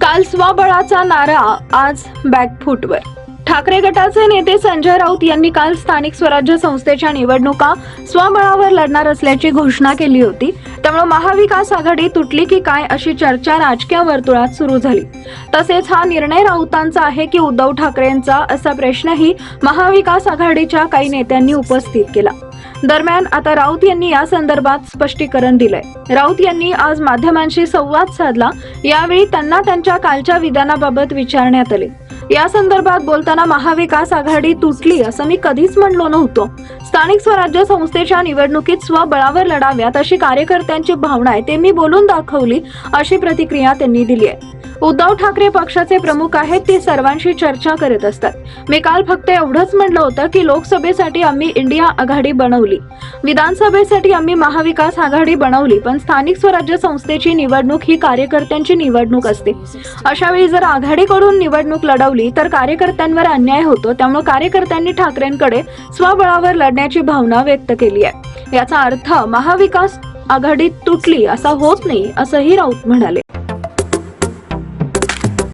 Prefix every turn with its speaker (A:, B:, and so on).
A: काल स्वबळाचा नारा, आज बॅकफूटवर. ठाकरे गटाचे नेते संजय राऊत यांनी काल स्थानिक स्वराज्य संस्थेच्या निवडणुका स्वबळावर लढणार असल्याची घोषणा केली होती. त्यामुळे महाविकास आघाडी तुटली की काय अशी चर्चा राजकीय वर्तुळात सुरू झाली. तसेच हा निर्णय राऊतांचा आहे की उद्धव ठाकरेंचा, असा प्रश्नही महाविकास आघाडीच्या काही नेत्यांनी उपस्थित केला. दरम्यान आता राऊत यांनी या संदर्भात स्पष्टीकरण दिलंय. राऊत यांनी आज माध्यमांशी संवाद साधला. यावेळी त्यांना त्यांच्या कालच्या विधानाबाबत विचारण्यात आले. या संदर्भात बोलताना महाविकास आघाडी तुटली असं मी कधीच म्हणलो नव्हतो. स्थानिक स्वराज्य संस्थेच्या निवडणुकीत स्वबळावर लढाव्यात अशी कार्यकर्त्यांची भावना आहे, ते मी बोलून दाखवली, अशी प्रतिक्रिया त्यांनी दिली आहे. उद्धव ठाकरे पक्षाचे प्रमुख आहेत, ते सर्वांशी चर्चा करत असतात. मी काल फक्त एवढंच म्हणलं होतं की लोकसभेसाठी आम्ही इंडिया आघाडी बनवली, विधानसभेसाठी आम्ही महाविकास आघाडी बनवली, पण स्थानिक स्वराज्य संस्थेची निवडणूक ही कार्यकर्त्यांची निवडणूक असते. अशा वेळी जर आघाडीकडून निवडणूक लढवली तर कार्यकर्त्यांवर अन्याय होतो. त्यामुळे कार्यकर्त्यांनी ठाकरेंकडे स्वबळावर लढण्याची भावना व्यक्त केली आहे. याचा अर्थ महाविकास आघाडी तुटली असा होत नाही, असंही राऊत म्हणाले.